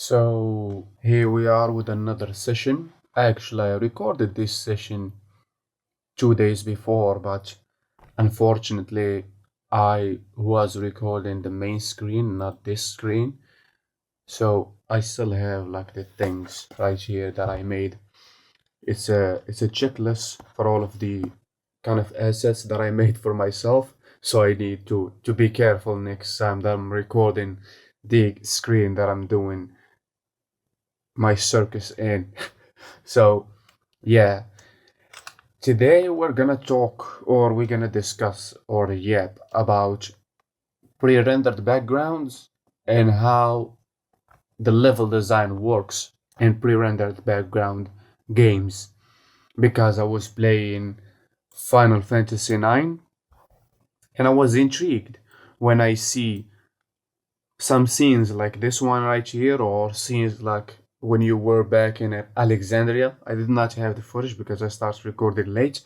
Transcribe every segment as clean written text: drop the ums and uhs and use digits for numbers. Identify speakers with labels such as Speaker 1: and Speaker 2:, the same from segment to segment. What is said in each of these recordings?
Speaker 1: So here we are with another session. Actually, I recorded this session 2 days before, but unfortunately, I was recording the main screen, not this screen. So I still have like the things right here that I made. It's a checklist for all of the kind of assets that I made for myself. So I need to be careful next time that I'm recording the screen that I'm doing my circus in. So, yeah, today we're gonna talk or we're gonna discuss or yap about pre-rendered backgrounds and how the level design works in pre-rendered background games. Because I was playing Final Fantasy IX and I was intrigued when I see some scenes like this one right here, or scenes like when you were back in Alexandria. I did not have the footage because I started recording late.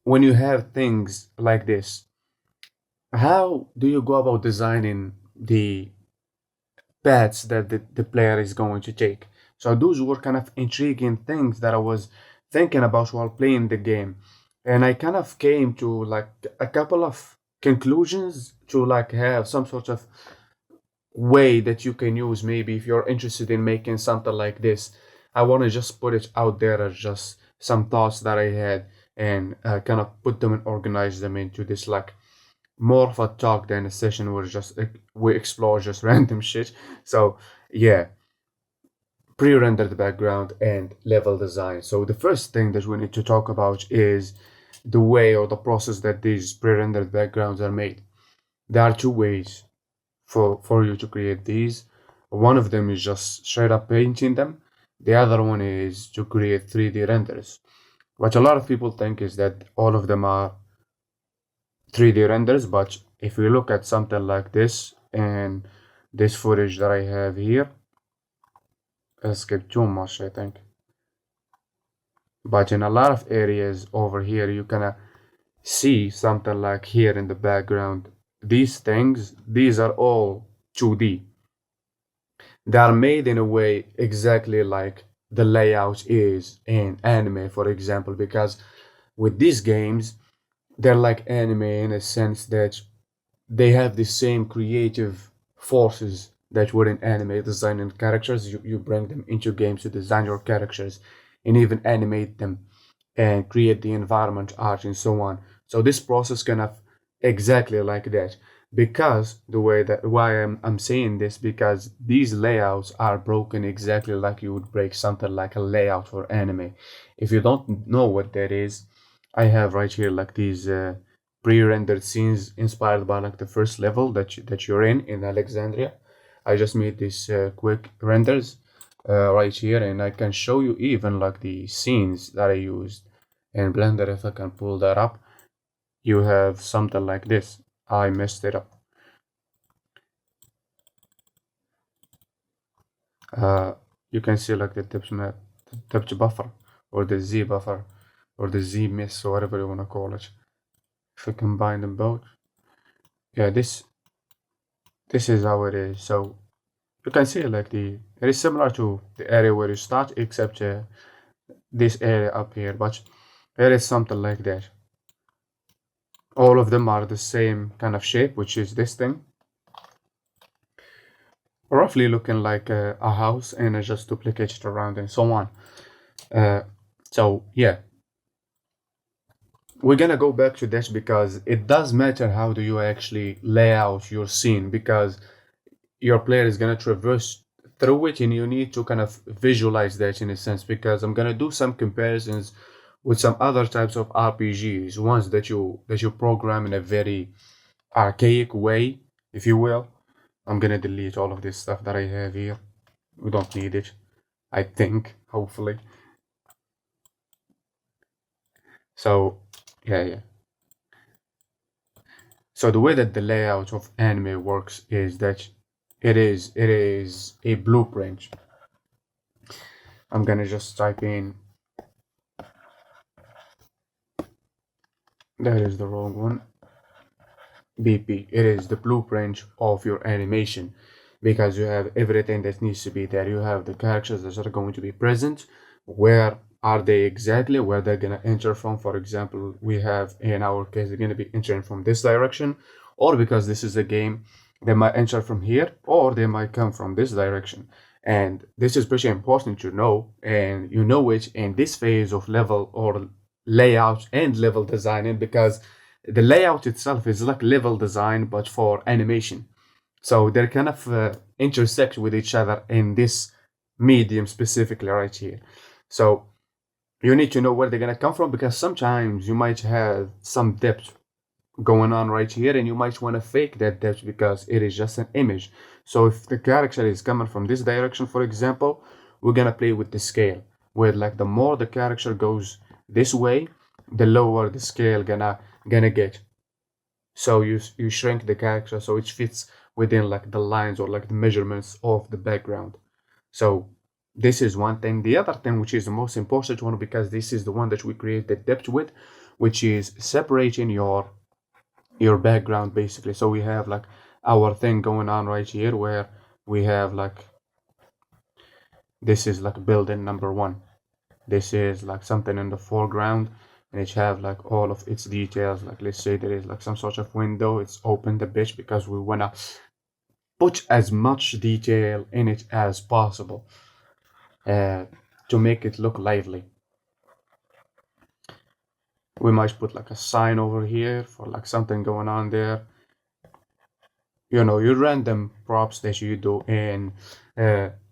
Speaker 1: When you have things like this, how do you go about designing the paths that the player is going to take? So those were kind of intriguing things that I was thinking about while playing the game. And I kind of came to like a couple of conclusions to like have some sort of way that you can use maybe if you're interested in making something like this. I want to just put it out there as just some thoughts that I had and kind of put them and organize them into this like more of a talk than a session where just we explore just random shit. So yeah, pre-rendered background and level design. So the first thing that we need to talk about is the way or the process that these pre-rendered backgrounds are made. There are two ways for you to create these. One of them is just straight up painting them. The other one is to create 3D renders. What a lot of people think is that all of them are 3D renders, but if we look at something like this and this footage that I have here, let's skip too much, I think. But in a lot of areas over here, you can see something like here in the background. These things, these are all 2D. They are made in a way exactly like the layout is in anime, for example, because with these games, they're like anime in a sense that they have the same creative forces that were in anime designing characters. You bring them into games to design your characters and even animate them and create the environment, art, and so on. So this process kind of exactly like that. Because the way that why I'm saying this, because these layouts are broken exactly like you would break something like a layout for anime. If you don't know what that is, I have right here like these pre-rendered scenes inspired by like the first level that you're in Alexandria. I just made these quick renders right here, and I can show you even like the scenes that I used in Blender. If I can pull that up, you have something like this. I messed it up. Uh, you can see like the depth buffer or the Z buffer or the Z miss or whatever you want to call it. If I combine them both, yeah, this is how it is. So you can see like it is similar to the area where you start, except this area up here, but it is something like that. All of them are the same kind of shape, which is this thing, roughly looking like a house, and I just duplicate it around and so on. Uh, so yeah, we're gonna go back to this because it does matter how do you actually lay out your scene, because your player is gonna traverse through it and you need to kind of visualize that in a sense, because I'm gonna do some comparisons with some other types of RPGs, ones that you program in a very archaic way, if you will. I'm gonna delete all of this stuff that I have here. We don't need it, I think, hopefully. So yeah. So the way that the layout of anime works is that it is a blueprint. I'm gonna just type in, that is the wrong one. BP. It is the blueprint of your animation, because you have everything that needs to be there. You have the characters that are going to be present. Where are they exactly? Where they're gonna enter from? For example, we have in our case they're gonna be entering from this direction, or because this is a game, they might enter from here, or they might come from this direction. And this is pretty important to know, and you know it in this phase of level or layout and level designing, because the layout itself is like level design but for animation. So they're kind of intersect with each other in this medium specifically right here. So you need to know where they're gonna come from, because sometimes you might have some depth going on right here and you might want to fake that depth because it is just an image. So if the character is coming from this direction, for example, we're gonna play with the scale, where like the more the character goes this way, the lower the scale gonna get. So you shrink the character so it fits within like the lines or like the measurements of the background. So this is one thing. The other thing, which is the most important one, because this is the one that we create the depth with, which is separating your background basically. So we have like our thing going on right here, where we have like, this is like building number one. This is like something in the foreground, and it have like all of its details. Like let's say there is like some sort of window, it's open the bitch because we wanna put as much detail in it as possible to make it look lively. We might put like a sign over here for like something going on there. You know, your random props that you do in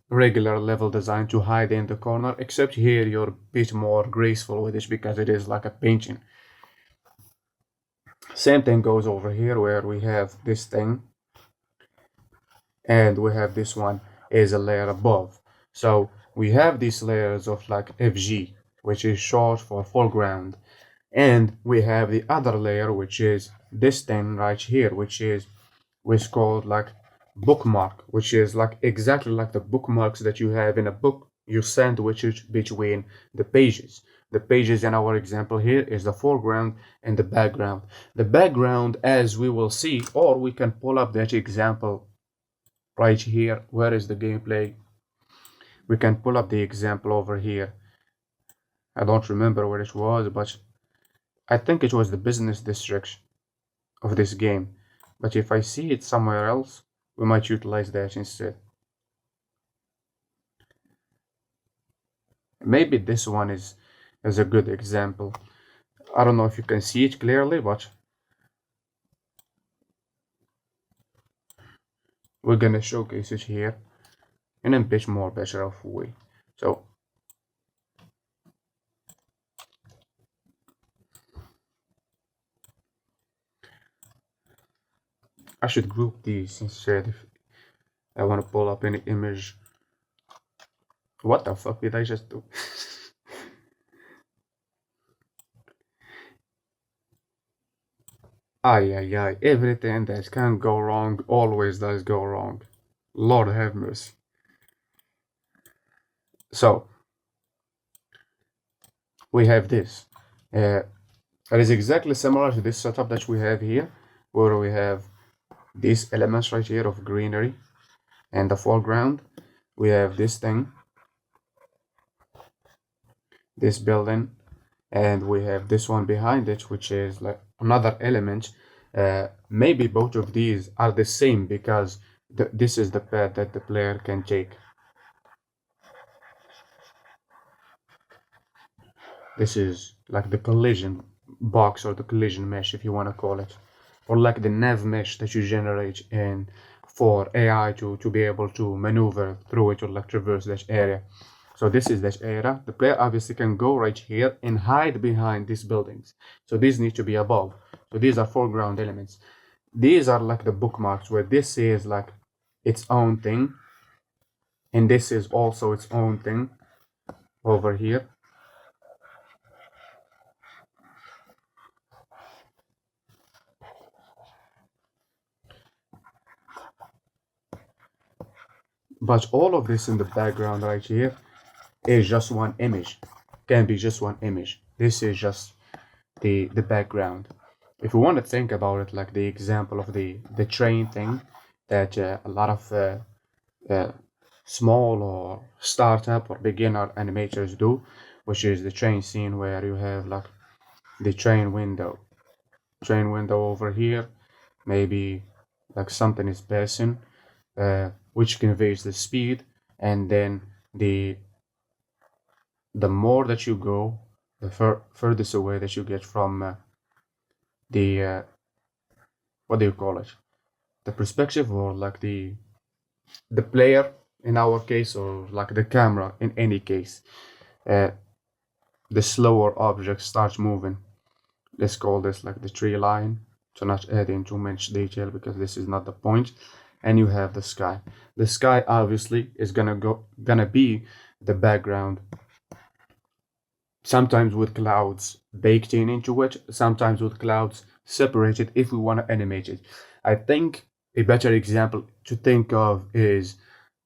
Speaker 1: regular level design to hide in the corner, except here you're a bit more graceful with it because it is like a painting. Same thing goes over here, where we have this thing and we have this one is a layer above. So we have these layers of like FG, which is short for foreground, and we have the other layer, which is this thing right here, which is called like bookmark, which is like exactly like the bookmarks that you have in a book. You sandwich it between the pages. The pages in our example here is the foreground and the background. The background, as we will see, or we can pull up that example right here. Where is the gameplay? We can pull up the example over here. I don't remember where it was, but I think it was the business district of this game. But if I see it somewhere else, we might utilize that instead. Maybe this one is a good example. I don't know if you can see it clearly, but we're gonna showcase it here in a bit more better of way. So I should group these instead if I want to pull up any image. What the fuck did I just do? Ay, ay, ay. Everything that can go wrong always does go wrong. Lord have mercy. So, we have this. It is exactly similar to this setup that we have here, where we have these elements right here of greenery and the foreground. We have this thing, this building, and we have this one behind it, which is like another element. Maybe both of these are the same because this is the path that the player can take. This is like the collision box or the collision mesh, if you want to call it, or like the nav mesh that you generate in for AI to be able to maneuver through it or like traverse that area. So this is that area. The player obviously can go right here and hide behind these buildings. So these need to be above. So these are foreground elements. These are like the bookmarks, where this is like its own thing, and this is also its own thing over here. But all of this in the background right here is just one image. Can be just one image. This is just the background. If we want to think about it like the example of the train thing that a lot of uh, small or startup or beginner animators do, which is the train scene where you have like the train window over here, maybe like something is passing, which conveys the speed, and then the the more that you go, the furthest away that you get from the what do you call it? The perspective, or like the player in our case, or like the camera in any case. Uh, the slower object starts moving. Let's call this like the tree line to not add in too much detail because this is not the point. And you have the sky. The sky obviously is gonna be the background, sometimes with clouds baked in into it, sometimes with clouds separated if we want to animate it. I think a better example to think of is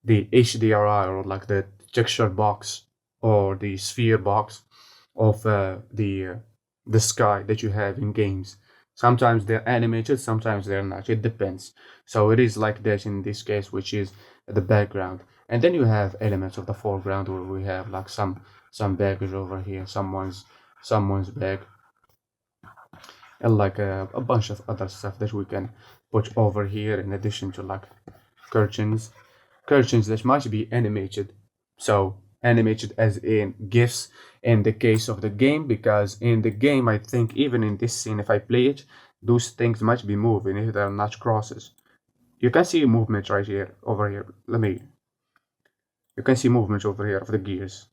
Speaker 1: the HDRI, or like the texture box or the sphere box of the sky that you have in games. Sometimes they're animated, sometimes they're not. It depends. So it is like that in this case, which is the background. And then you have elements of the foreground where we have like some baggage over here, someone's bag, and like a bunch of other stuff that we can put over here in addition to like curtains, curtains that might be animated. So animated as in GIFs in the case of the game, because in the game I think even in this scene, if I play it, those things might be moving if they're not crosses. You can see movement right here, over here. You can see movement over here of the gears.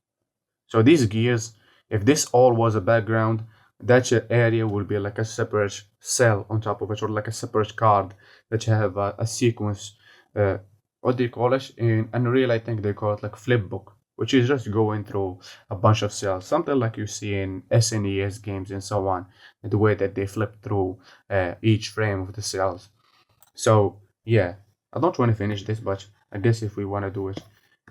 Speaker 1: So these gears, if this all was a background, that area will be like a separate cell on top of it, or like a separate card that you have a sequence. Uh, what do you call it? In Unreal, I think they call it like flipbook, which is just going through a bunch of cells, something like you see in SNES games and so on, the way that they flip through each frame of the cells. So yeah, I don't want to finish this, but I guess if we want to do it,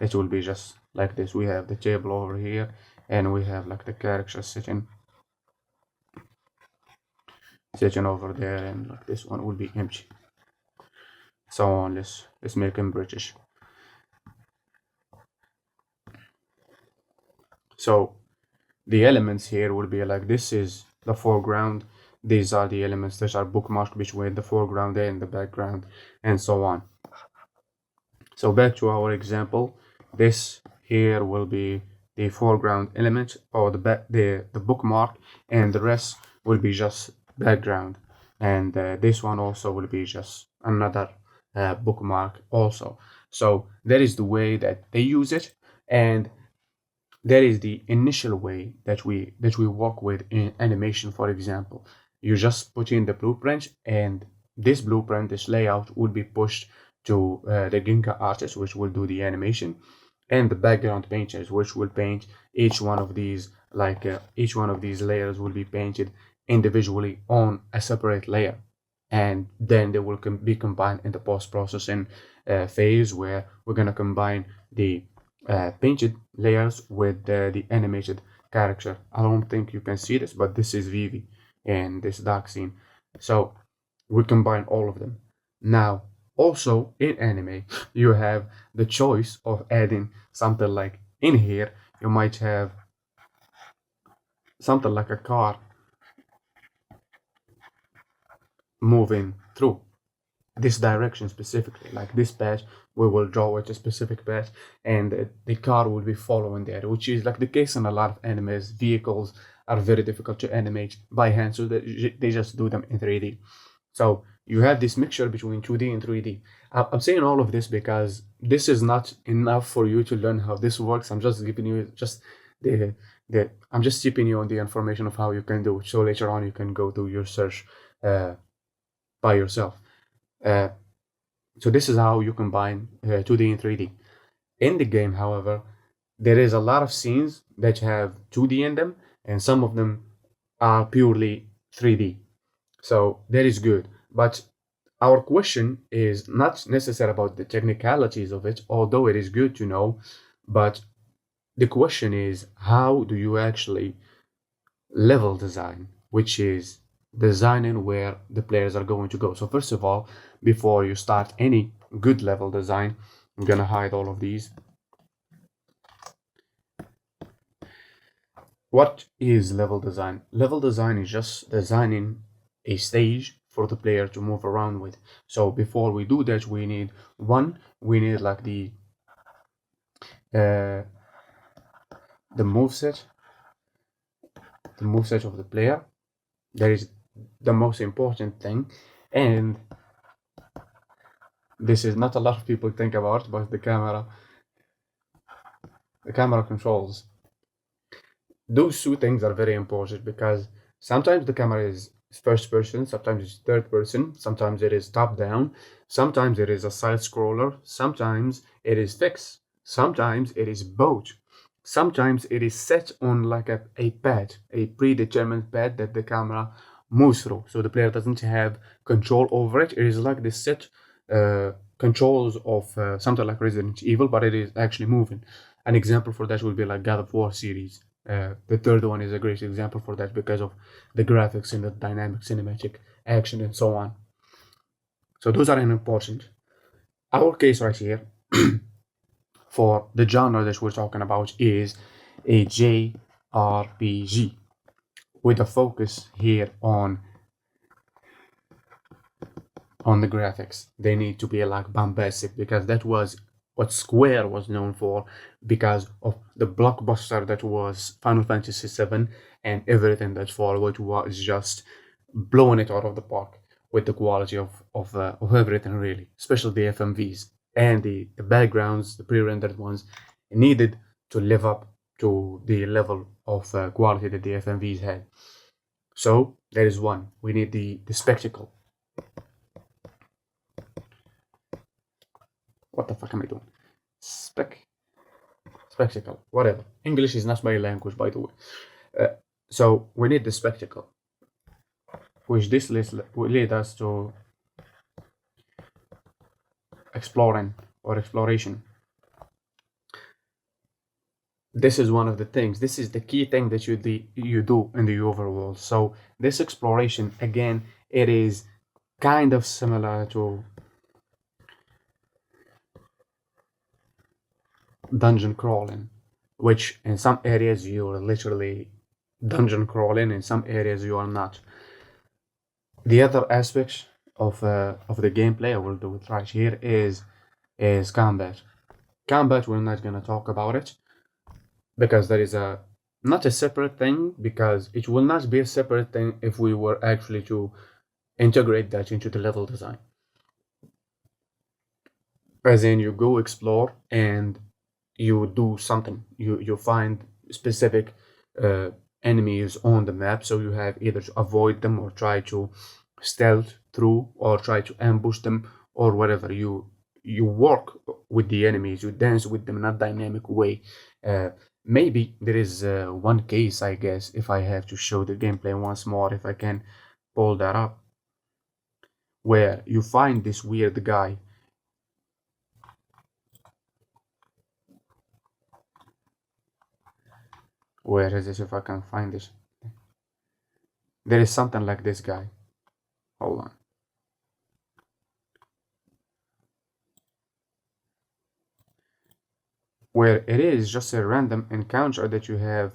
Speaker 1: it will be just like this. We have the table over here, and we have like the character sitting over there, and like this one will be empty. So on, let's make him British. So the elements here will be like, this is the foreground. These are the elements that are bookmarked between the foreground and the background, and so on. So back to our example, this here will be the foreground element, or the bookmark, and the rest will be just background. And this one also will be just another bookmark also. So that is the way that they use it, and that is the initial way that we work with in animation. For example, you just put in the blueprint, and this blueprint, this layout, will be pushed to the Ginka artist, which will do the animation, and the background painters, which will paint each one of these. Like each one of these layers will be painted individually on a separate layer, and then they will be combined in the post-processing phase, where we're gonna combine the painted layers with the animated character. I don't think you can see this, but this is Vivi in this dark scene. So we combine all of them. Now, also in anime, you have the choice of adding something like, in here, you might have something like a car moving through this direction specifically, like this path. We will draw it a specific path, and the car will be following that, which is like the case in a lot of animes. Vehicles are very difficult to animate by hand, so they just do them in 3D. So you have this mixture between 2D and 3D. I'm saying all of this because this is not enough for you to learn how this works. I'm just giving you just the I'm just tipping you on the information of how you can do it, so later on you can go do your search by yourself. uh, so this is how you combine 2D and 3D. In the game, however, there is a lot of scenes that have 2D in them, and some of them are purely 3D. So that is good. But our question is not necessary about the technicalities of it, although it is good to know. But the question is, how do you actually level design, which is designing where the players are going to go? So first of all, before you start any good level design, I'm gonna hide all of these. What is level design? Level design is just designing a stage for the player to move around with. So before we do that, we need like uh, the moveset, of the player. That is the most important thing, and this is not a lot of people think about, but the camera controls. Those two things are very important because sometimes the camera is first person, sometimes it's third person, sometimes it is top down, sometimes it is a side scroller, sometimes it is fixed, sometimes it is both, sometimes it is set on like a pad, a predetermined pad that the camera moves through, so the player doesn't have control over it. It is like the set controls of something like Resident Evil, but it is actually moving. An example for that would be like God of War series. The third one is a great example for that because of the graphics and the dynamic cinematic action and so on. So those are important. Our case right here for the genre that we're talking about is a JRPG with a focus here on the graphics. They need to be like bombastic because that was what Square was known for because of the blockbuster that was Final Fantasy VII and everything that followed was just blowing it out of the park with the quality of everything really, especially the FMVs and the backgrounds, the pre-rendered ones needed to live up to the level of quality that the FMVs had. So that is one. We need the spectacle. What the fuck am I doing? Spectacle, whatever. English is not my language, by the way. So we need the spectacle, which this will lead us to exploration. This is one of the things. This is the key thing that you do in the overworld. So this exploration, again, it is kind of similar to dungeon crawling, which in some areas you're literally dungeon crawling, in some areas you are not. The other aspect of the gameplay, I will do it right here, is combat. Combat, we're not gonna talk about it because there is not a separate thing, because it will not be a separate thing if we were actually to integrate that into the level design. As in, you go explore and you do something. You find specific enemies on the map, so you have either to avoid them or try to stealth through or try to ambush them or whatever. You work with the enemies, you dance with them in a dynamic way. Maybe there is one case, I guess, if I have to show the gameplay once more, if I can pull that up, where you find this weird guy. Where is this? If I can find this. There is something like this guy. Hold on. Where it is just a random encounter that you have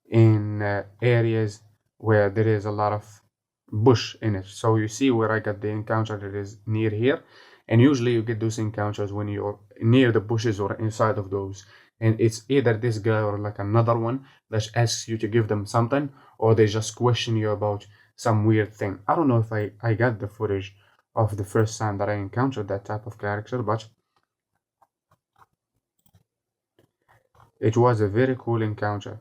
Speaker 1: in areas where there is a lot of bush in it. So you see where I got the encounter that is near here. And usually you get those encounters when you're near the bushes or inside of those. And it's either this guy or like another one that asks you to give them something, or they just question you about some weird thing. I don't know if I got the footage of the first time that I encountered that type of character, but it was a very cool encounter.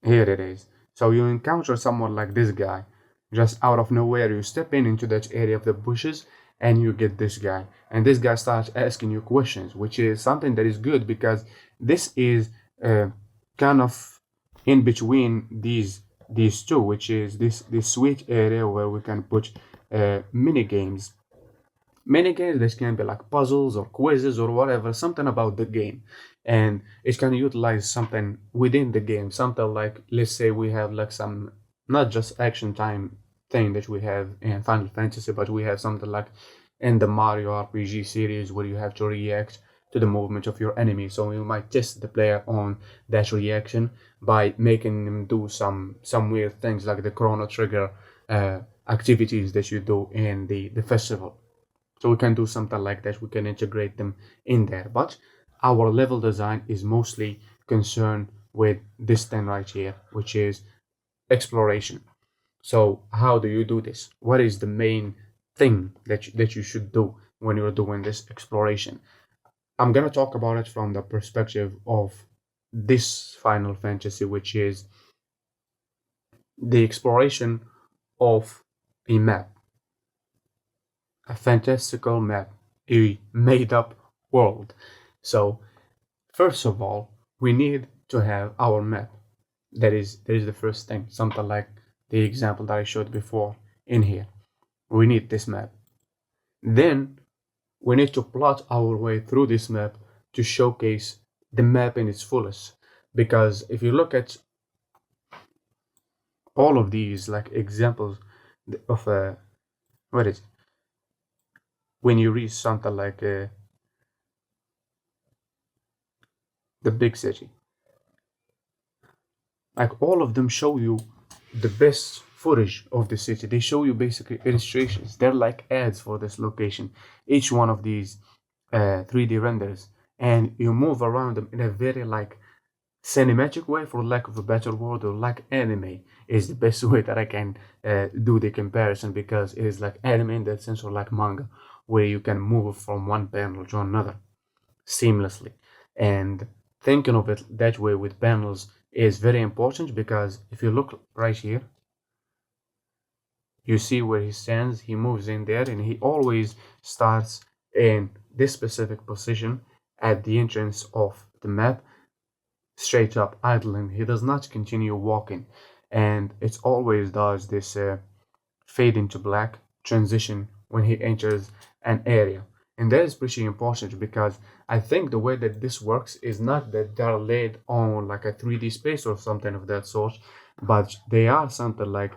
Speaker 1: Here it is. So you encounter someone like this guy, just out of nowhere. You step into that area of the bushes and you get this guy. And this guy starts asking you questions, which is something that is good because this is kind of in between these two, which is this sweet area where we can put mini games. Mini games that can be like puzzles or quizzes or whatever, something about the game. And it can utilize something within the game, something like, let's say we have like some, not just action time thing that we have in Final Fantasy, but we have something like in the Mario RPG series where you have to react to the movement of your enemy. So you might test the player on that reaction by making them do some weird things like the Chrono Trigger activities that you do in the festival. So we can do something like that. We can integrate them in there. But our level design is mostly concerned with this thing right here, which is exploration. So how do you do this? What is the main thing that you should do when you're doing this exploration? I'm gonna talk about it from the perspective of this Final Fantasy, which is the exploration of a map, a fantastical map, a made up world. So first of all, we need to have our map. That is the first thing. Something like the example that I showed before in here. We need this map. Then we need to plot our way through this map to showcase the map in its fullest. Because if you look at all of these like examples of what is it? When you reach something like the big city, like all of them show you the best footage of the city. They show you basically illustrations. They're like ads for this location. Each one of these 3D renders, and you move around them in a very like cinematic way, for lack of a better word, or like anime is the best way that I can do the comparison, because it is like anime in that sense, or like manga, where you can move from one panel to another seamlessly. And thinking of it that way with panels is very important, because if you look right here, you see where he stands, he moves in there, and he always starts in this specific position at the entrance of the map, straight up idling. He does not continue walking, and it always does this fade into black transition when he enters an area. And that is pretty important, because I think the way that this works is not that they're laid on like a 3D space or something of that sort, but they are something like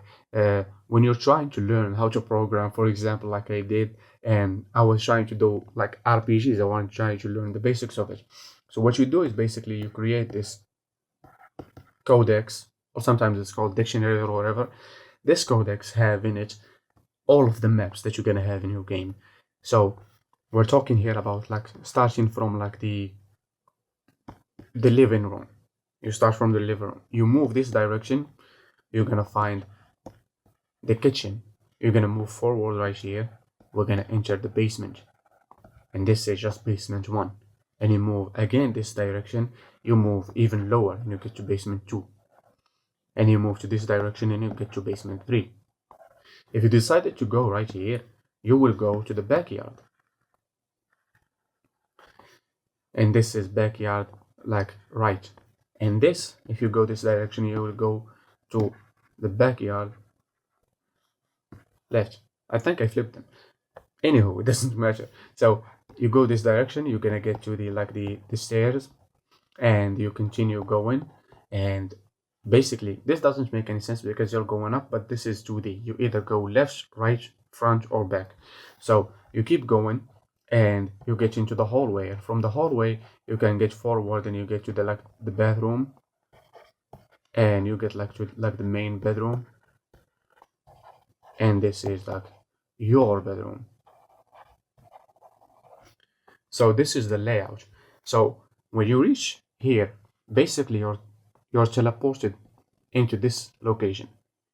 Speaker 1: when you're trying to learn how to program, for example, like I did, and I was trying to do like RPGs, I was trying to learn the basics of it. So what you do is basically you create this codex, or sometimes it's called dictionary or whatever. This codex have in it all of the maps that you're gonna have in your game. So we're talking here about like starting from like the living room. You start from the living room. You move this direction, you're gonna find the kitchen. You're gonna move forward right here. We're gonna enter the basement, and this is just basement 1. And you move again this direction, you move even lower and you get to basement 2. And you move to this direction and you get to basement 3. If you decided to go right here, you will go to the backyard. And this is backyard like right. And this, if you go this direction, you will go to the backyard left. I think I flipped them. Anywho, it doesn't matter. So you go this direction, you're gonna get to the stairs, and you continue going. And basically this doesn't make any sense because you're going up, but this is 2D. You either go left, right, front, or back. So you keep going and you get into the hallway, and from the hallway you can get forward and you get to the bathroom, and you get like to like the main bedroom, and this is like your bedroom. So this is the layout. So when you reach here, basically you're teleported into this location,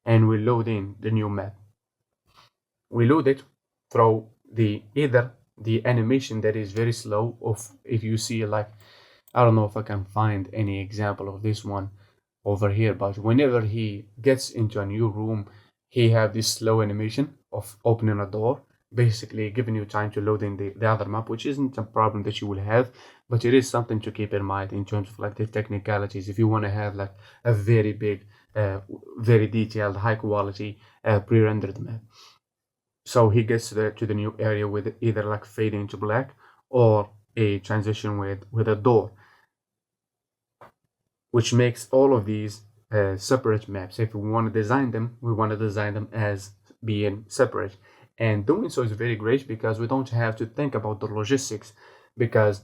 Speaker 1: and we load in the new map. We load it through either the animation that is very slow, of if you see like, I don't know if I can find any example of this one over here, but whenever he gets into a new room, he have this slow animation of opening a door, basically giving you time to load in the other map, which isn't a problem that you will have, but it is something to keep in mind in terms of like the technicalities. If you want to have like a very big, very detailed, high quality pre-rendered map. So he gets to the new area with either like fading to black or a transition with a door, which makes all of these separate maps. If we want to design them, we want to design them as being separate. And doing so is very great because we don't have to think about the logistics. Because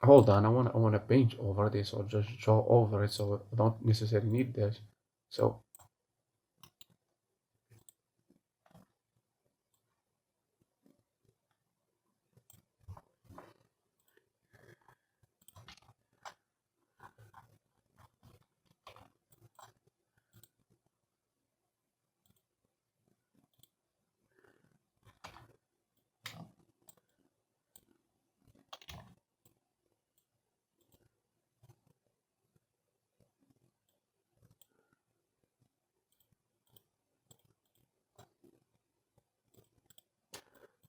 Speaker 1: hold on, I wanna paint over this or just draw over it, so I don't necessarily need this. So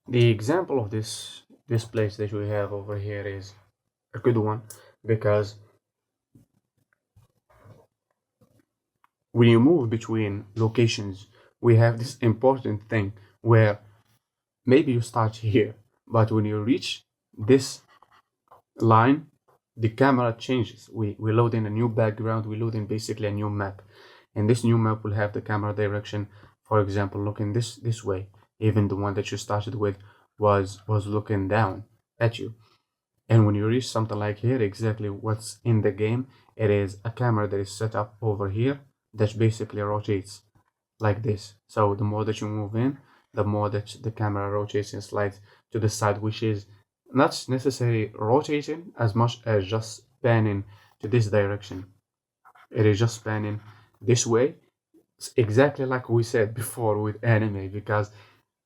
Speaker 1: the example of this place that we have over here is a good one, because when you move between locations, we have this important thing where maybe you start here, but when you reach this line, the camera changes. We load in a new background, we load in basically a new map. And this new map will have the camera direction, for example, looking this way. Even the one that you started with was looking down at you. And when you reach something like here, exactly what's in the game, it is a camera that is set up over here that basically rotates like this. So the more that you move in, the more that the camera rotates and slides to the side, which is not necessarily rotating as much as just panning to this direction. It is just panning this way. It's exactly like we said before with anime, because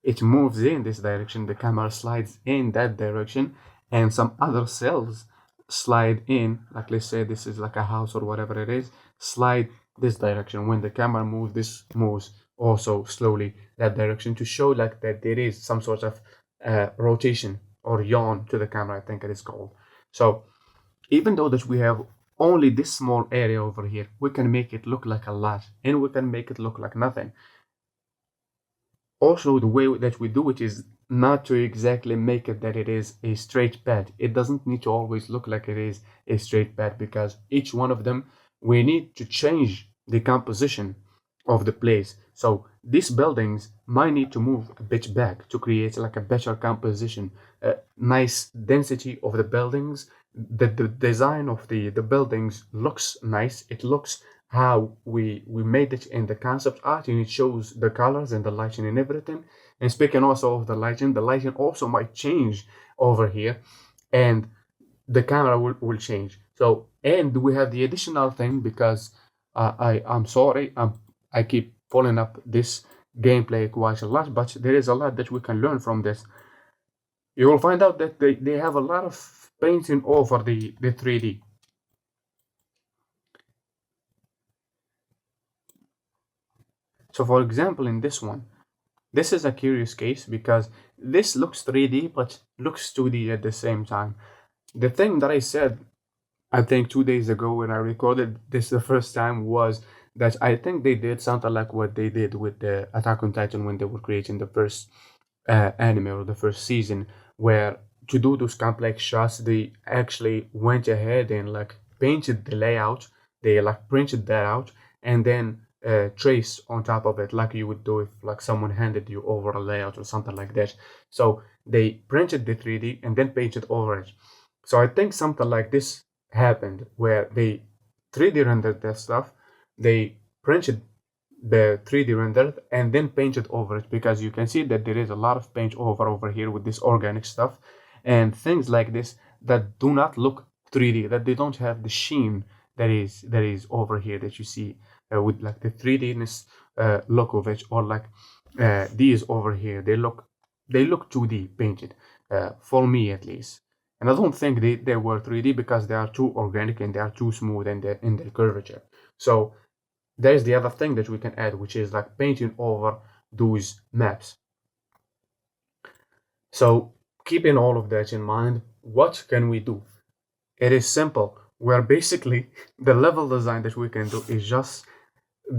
Speaker 1: it moves in this direction, the camera slides in that direction, and some other cells slide in, like let's say this is like a house or whatever it is, slide this direction. When the camera moves, this moves also slowly that direction, to show like that there is some sort of rotation or yawn to the camera, I think it is called. So even though that we have only this small area over here, we can make it look like a lot, and we can make it look like nothing. Also, the way that we do it is not to exactly make it that it is a straight pad. It doesn't need to always look like it is a straight pad, because each one of them, we need to change the composition of the place. So these buildings might need to move a bit back to create like a better composition, a nice density of the buildings. The design of the buildings looks nice. It looks how we made it in the concept art, and it shows the colors and the lighting and everything. And speaking also of the lighting also might change over here, and the camera will change. So, and we have the additional thing, because I'm sorry, I keep pulling up this gameplay quite a lot, but there is a lot that we can learn from this. You will find out that they have a lot of painting over the 3D. So for example, in this one, this is a curious case because this looks 3D but looks 2D at the same time. The thing that I said, I think 2 days ago when I recorded this the first time, was that I think they did something like what they did with the Attack on Titan when they were creating the first anime or the first season, where to do those complex shots, they actually went ahead and like painted the layout. They like printed that out and then trace on top of it, like you would do if like someone handed you over a layout or something like that. So they printed the 3D and then painted over it. So I think something like this happened where they 3D rendered that stuff, they printed the 3D rendered and then painted over it, because you can see that there is a lot of paint over here with this organic stuff and things like this that do not look 3D, that they don't have the sheen that is over here that you see with like the 3D-ness look of it, or like these over here, they look 2D painted for me at least. And I don't think they were 3D because they are too organic and they are too smooth in their curvature. So there's the other thing that we can add, which is like painting over those maps. So keeping all of that in mind, what can we do? It is simple. We're basically, the level design that we can do is just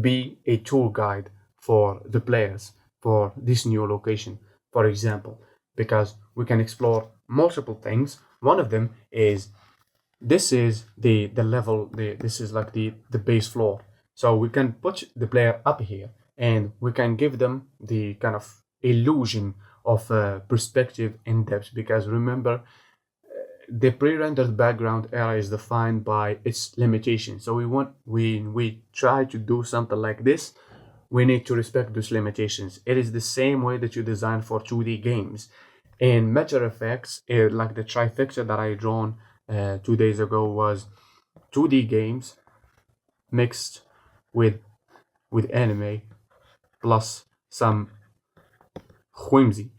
Speaker 1: be a tour guide for the players for this new location, for example, because we can explore multiple things. One of them is, this is the level, this is like the base floor. So we can put the player up here and we can give them the kind of illusion of perspective in depth, because remember, the pre-rendered background area is defined by its limitations. So we try to do something like this, we need to respect those limitations. It is the same way that you design for 2D games. In Matter Effects, like the trifecta that I drawn 2 days ago was 2D games mixed with anime plus some whimsy.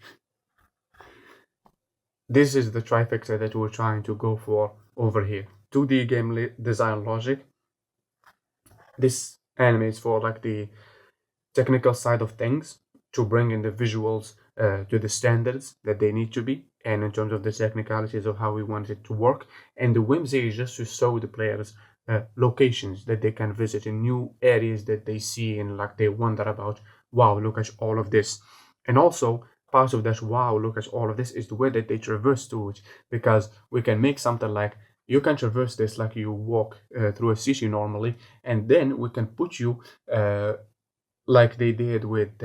Speaker 1: This is the trifecta that we're trying to go for over here. 2D game design logic. This anime is for like the technical side of things, to bring in the visuals to the standards that they need to be, and in terms of the technicalities of how we want it to work. And the whimsy is just to show the players locations that they can visit in new areas that they see, and like they wonder about, wow, look at all of this. And also part of that wow, look at all of this, is the way that they traverse to it, because we can make something like, you can traverse this like you walk through a city normally, and then we can put you like they did with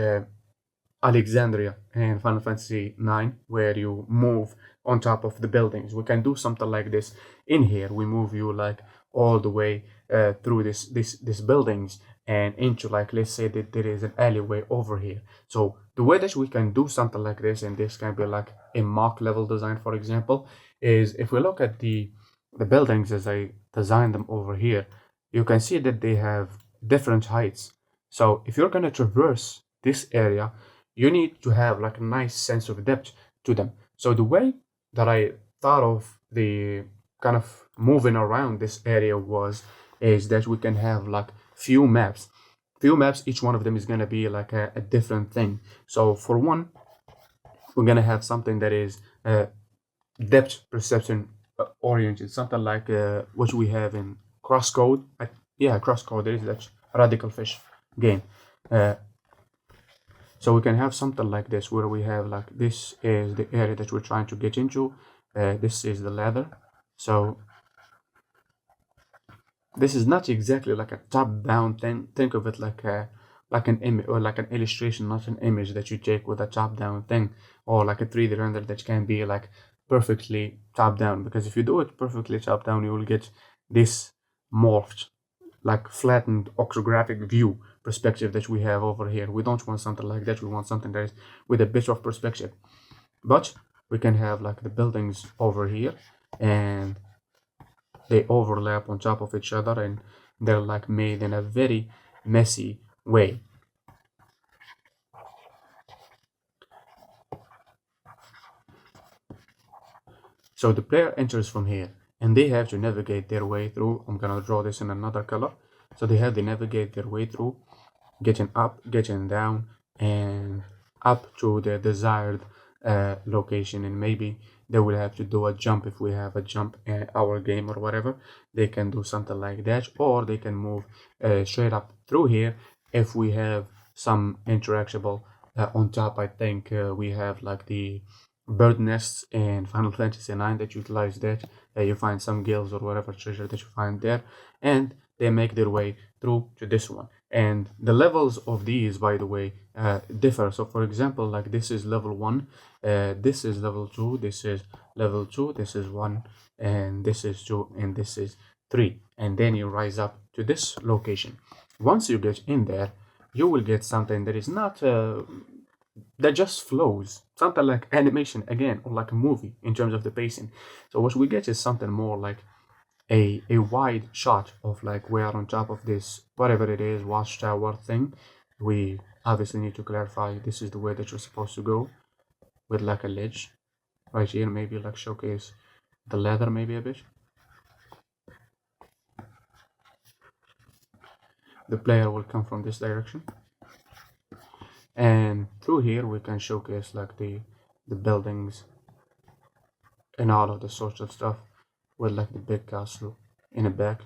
Speaker 1: Alexandria and Final Fantasy IX, where you move on top of the buildings. We can do something like this in here. We move you like all the way through these buildings and into, like, let's say that there is an alleyway over here. So the way that we can do something like this, and this can be like a mock level design, for example, is if we look at the buildings as I designed them over here, you can see that they have different heights. So if you're going to traverse this area, you need to have like a nice sense of depth to them. So the way that I thought of the kind of moving around this area is that we can have like few maps. Each one of them is going to be like a different thing. So for one, we're going to have something that is depth perception oriented, something like what we have in Crosscode. Crosscode, there is that Radical Fish game. So we can have something like this, where we have like, this is the area that we're trying to get into. This is the ladder. So this is not exactly like a top-down thing. Think of it like an image, or like an illustration, not an image that you take with a top-down thing, or like a 3D render that can be like perfectly top-down. Because if you do it perfectly top-down, you will get this morphed, like flattened orthographic view perspective that we have over here. We don't want something like that. We want something that is with a bit of perspective. But we can have like the buildings over here, and they overlap on top of each other, and they're like made in a very messy way. So the player enters from here, and they have to navigate their way through. I'm gonna draw this in another color. So they have to navigate their way through, getting up, getting down, and up to the desired location. And maybe they will have to do a jump if we have a jump in our game or whatever. They can do something like that, or they can move straight up through here if we have some interactable on top. I think we have like the bird nests in Final Fantasy IX that utilize that. You find some gills or whatever treasure that you find there, and they make their way through to this one. And the levels of these, by the way, differ. So for example, like this is level 1, this is level 2, this is level 2, this is 1, and this is 2, and this is 3. And then you rise up to this location. Once you get in there, you will get something that is not that just flows, something like animation again, or like a movie in terms of the pacing. So what we get is something more like a wide shot of like, we are on top of this, whatever it is, watchtower thing. We obviously need to clarify this is the way that you're supposed to go, with like a ledge right here, maybe like showcase the leather maybe a bit. The player will come from this direction, and through here we can showcase like the buildings and all of the sorts of stuff, with like the big castle in the back.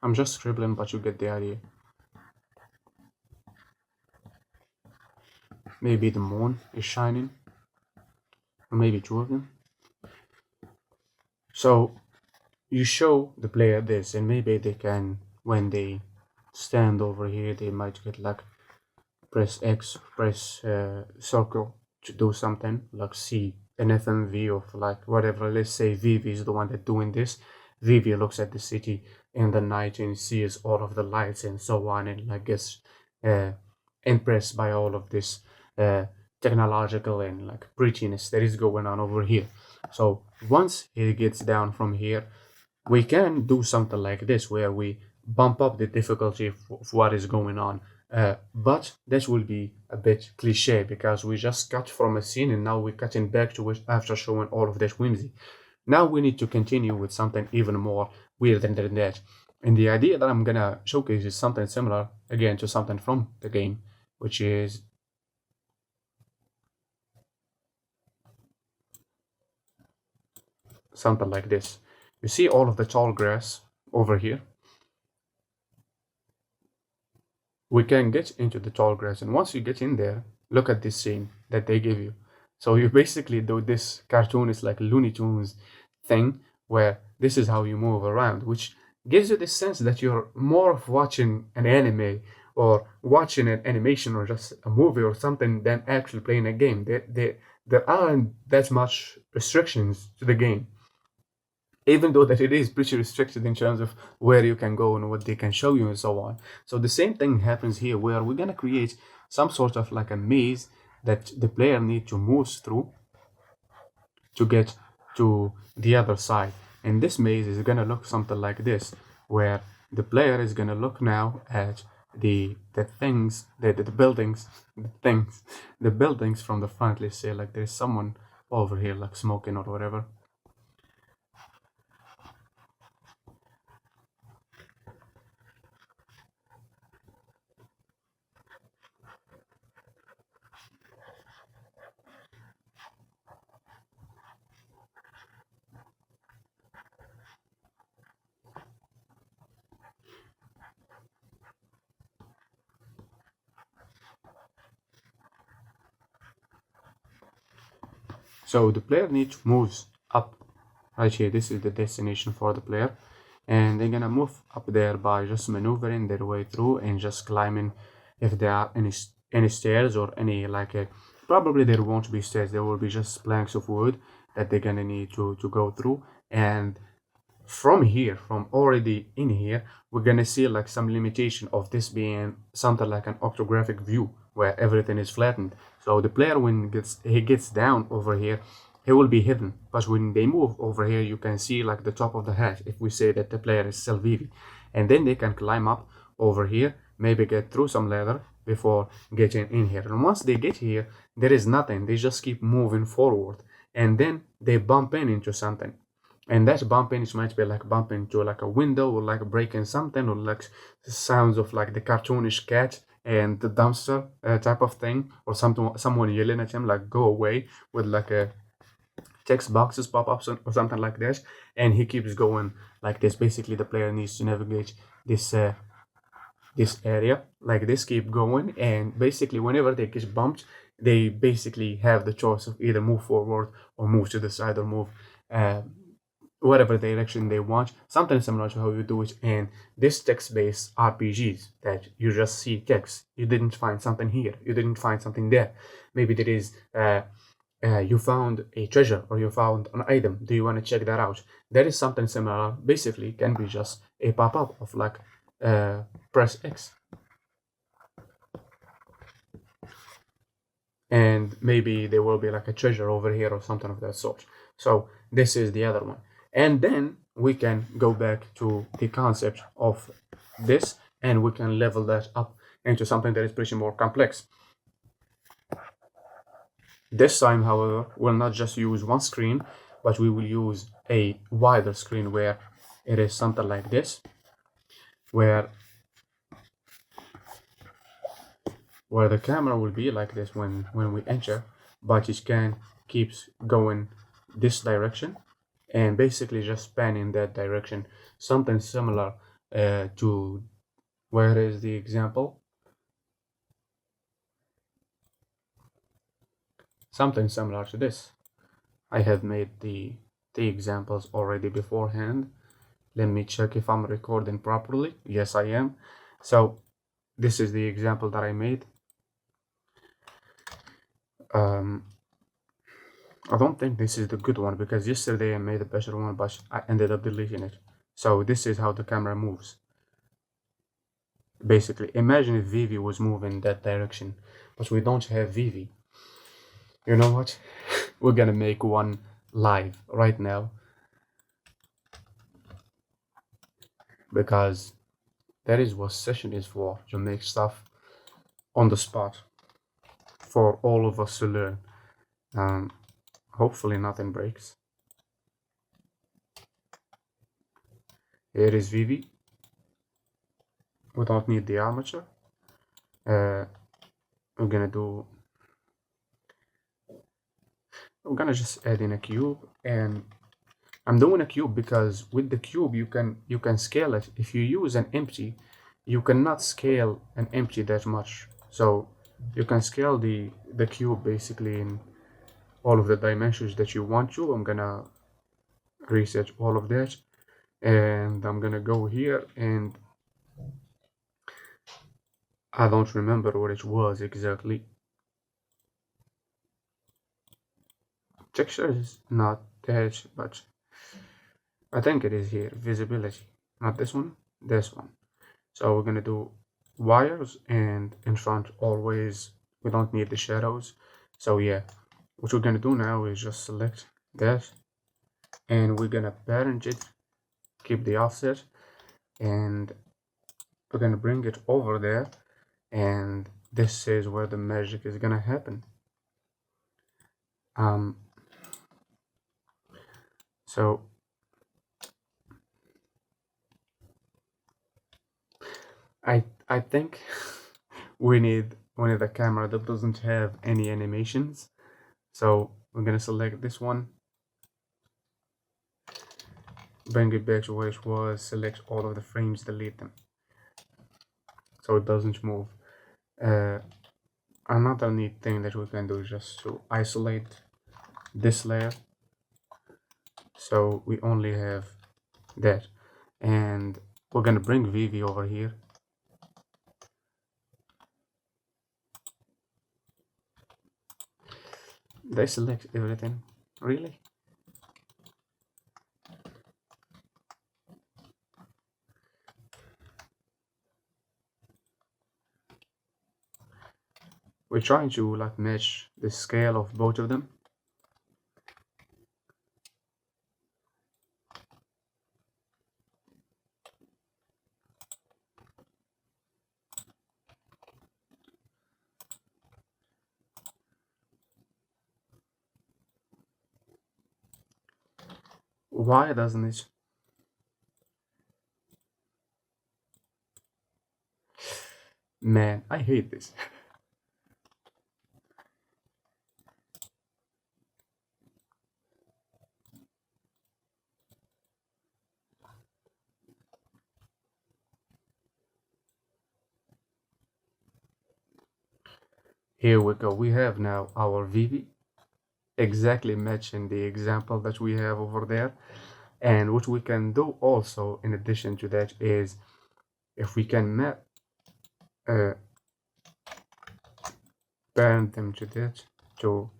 Speaker 1: I'm just scribbling, but you get the idea. Maybe the moon is shining, or maybe two of them. So you show the player this, and maybe they can, when they stand over here, they might get like press X, press circle to do something, like see an FMV of like whatever. Let's say Vivi is the one that doing this. Vivi looks at the city in the night and sees all of the lights and so on, and like gets uh, impressed by all of this uh, technological and like prettiness that is going on over here. So once he gets down from here, we can do something like this where we bump up the difficulty of what is going on. But this will be a bit cliche because we just cut from a scene and now we're cutting back to it after showing all of that whimsy. Now we need to continue with something even more weird than that. And the idea that I'm gonna showcase is something similar again to something from the game, which is something like this. You see all of the tall grass over here? We can get into the tall grass, and once you get in there, look at this scene that they give you. So you basically do this cartoon is like Looney Tunes thing where this is how you move around, which gives you this sense that you're more of watching an anime or watching an animation or just a movie or something than actually playing a game. There aren't that much restrictions to the game, even though that it is pretty restricted in terms of where you can go and what they can show you and so on. So the same thing happens here where we're gonna create some sort of like a maze that the player need to move through to get to the other side. And this maze is gonna look something like this, where the player is gonna look now at the things, the buildings, the buildings from the front. Let's say like there's someone over here like smoking or whatever. So the player needs to move up right here. This is the destination for the player, and they're gonna move up there by just maneuvering their way through and just climbing. If there are any stairs or any like a, probably there won't be stairs. There will be just planks of wood that they're gonna need to go through. And from here, from already in here, we're gonna see like some limitation of this being something like an orthographic view where everything is flattened. So the player, when he gets down over here, he will be hidden. But when they move over here, you can see like the top of the hat if we say that the player is still Vivi. And then they can climb up over here, maybe get through some ladder before getting in here. And once they get here, there is nothing. They just keep moving forward. And then they bump into something, and that bumping, it might be like bumping to like a window or like breaking something or like the sounds of like the cartoonish cat and the dumpster type of thing, or someone yelling at him like go away with like a text boxes pop ups or something like that. And he keeps going like this. Basically the player needs to navigate this area like this, keep going, and basically whenever they get bumped, they basically have the choice of either move forward or move to the side or move uh, whatever direction they want, something similar to how you do it in this text-based RPGs that you just see text. You didn't find something here, you didn't find something there. Maybe there is you found a treasure or you found an item. Do you want to check that out? That is something similar. Basically, can be just a pop-up of like press X. And maybe there will be like a treasure over here or something of that sort. So this is the other one. And then we can go back to the concept of this and we can level that up into something that is pretty more complex. This time, however, we'll not just use one screen, but we will use a wider screen where it is something like this, where the camera will be like this when we enter, but it can keeps going this direction and basically just pan in that direction. Something similar to, where is the example? Something similar to this. I have made the examples already beforehand. Let me check if I'm recording properly. Yes, I am. So this is the example that I made. I don't think this is the good one because yesterday I made a better one, but I ended up deleting it. So this is how the camera moves. Basically, imagine if Vivi was moving that direction, but we don't have Vivi. You know what? We're gonna make one live right now because that is what session is for, to make stuff on the spot for all of us to learn. Hopefully nothing breaks. Here is Vivi. We don't need the armature. We're gonna just add in a cube, and I'm doing a cube because with the cube you can scale it. If you use an empty, you cannot scale an empty that much. So you can scale the cube basically in all of the dimensions that you want to. I'm gonna reset all of that, and I'm gonna go here, and I don't remember what it was exactly. Texture is not that, but I think it is here. Visibility, not this one, this one. So we're gonna do wires, and in front always we don't need the shadows. So yeah, what we're gonna do now is just select that, and we're gonna parent it, keep the offset, and we're gonna bring it over there, and this is where the magic is gonna happen. So I think we need a camera that doesn't have any animations. So we're gonna select this one, bring it back to where it was, select all of the frames, delete them so it doesn't move. Another neat thing that we can do is just to isolate this layer, so we only have that, and we're gonna bring Vivi over here. They select everything, really? We're trying to like match the scale of both of them. Why doesn't it? Man, I hate this. Here we go. We have now our Vivi exactly matching the example that we have over there. And what we can do also in addition to that is if we can map parent them to that to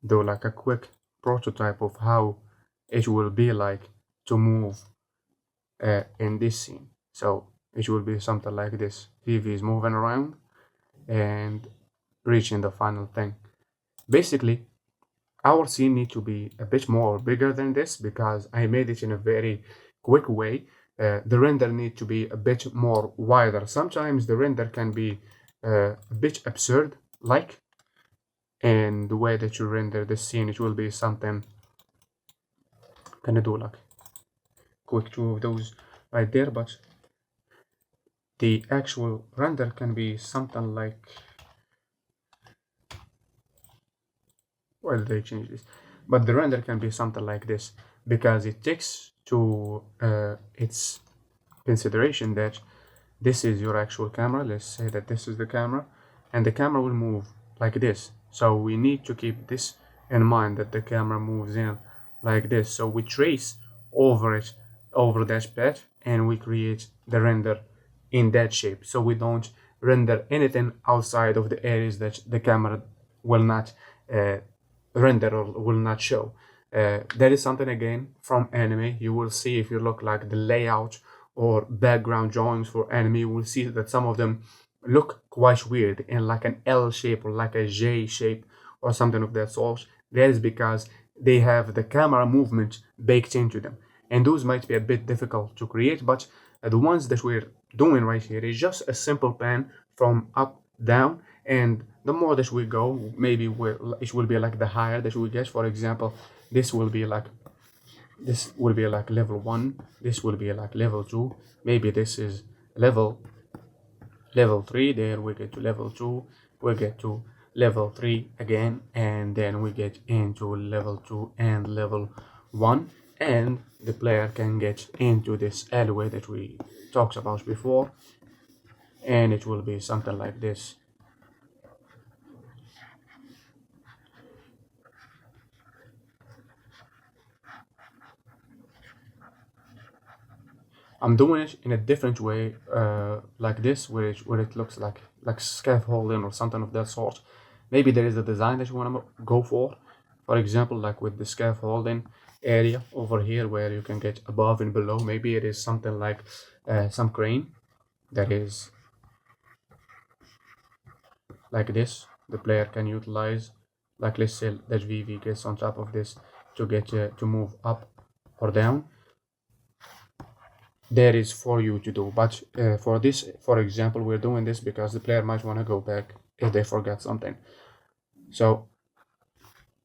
Speaker 1: do like a quick prototype of how it will be like to move in this scene. So it will be something like this. Vivi is moving around and reaching the final thing. Basically, our scene needs to be a bit more bigger than this because I made it in a very quick way. The render needs to be a bit more wider. Sometimes the render can be a bit absurd, like, and the way that you render the scene, it will be something. Gonna do like quick two of those right there, but the actual render can be something like, why did they change this? But the render can be something like this because it takes to its consideration that this is your actual camera. Let's say that this is the camera, and the camera will move like this. So we need to keep this in mind, that the camera moves in like this. So we trace over it over that patch and we create the render in that shape. So we don't render anything outside of the areas that the camera will not render or will not show. That is something again from anime. You will see if you look like the layout or background drawings for anime, you will see that some of them look quite weird in like an L shape or like a J shape or something of that sort. That is because they have the camera movement baked into them. And those might be a bit difficult to create, but the ones that we're doing right here is just a simple pan from up down, and the more that we go, maybe it will be like the higher that we get. For example, this will be like level 1, this will be like level 2, maybe this is level 3, there we get to level 2, we get to level 3 again, and then we get into level 2 and level 1, and the player can get into this alleyway that we talked about before, and it will be something like this. I'm doing it in a different way, like this, where it looks like scaffolding or something of that sort. Maybe there is a design that you want to go for. For example, like with the scaffolding area over here, where you can get above and below. Maybe it is something like some crane that is like this. The player can utilize, like let's say that VV gets on top of this to get to move up or down. That is for you to do, but for this, for example, we're doing this because the player might want to go back if they forget something. So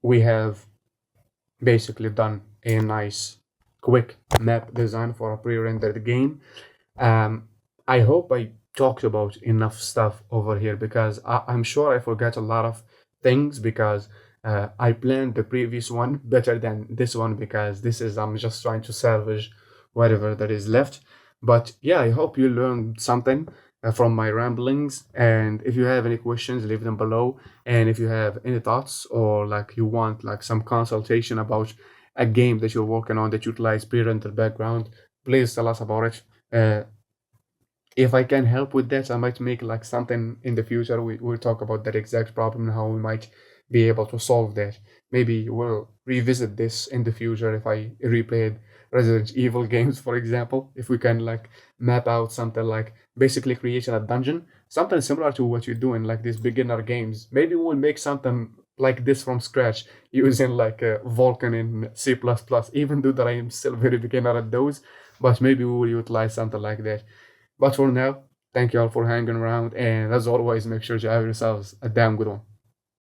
Speaker 1: we have basically done a nice quick map design for a pre-rendered game. I hope I talked about enough stuff over here, because I'm sure I forgot a lot of things, because I planned the previous one better than this one, because this is, I'm just trying to salvage whatever that is left. But yeah, I hope you learned something from my ramblings. And if you have any questions, leave them below. And if you have any thoughts, or like you want like some consultation about a game that you're working on that utilizes pre-rendered background, please tell us about it. If I can help with that, I might make like something in the future. We'll talk about that exact problem and how we might be able to solve that. Maybe we'll revisit this in the future if I replayed Resident Evil games, for example. If we can like map out something like basically creating a dungeon, something similar to what you're doing, like these beginner games. Maybe we'll make something like this from scratch using like Vulkan in C++, even though that I am still very beginner at those, but maybe we will utilize something like that. But for now, thank you all for hanging around, and as always, make sure to have yourselves a damn good one.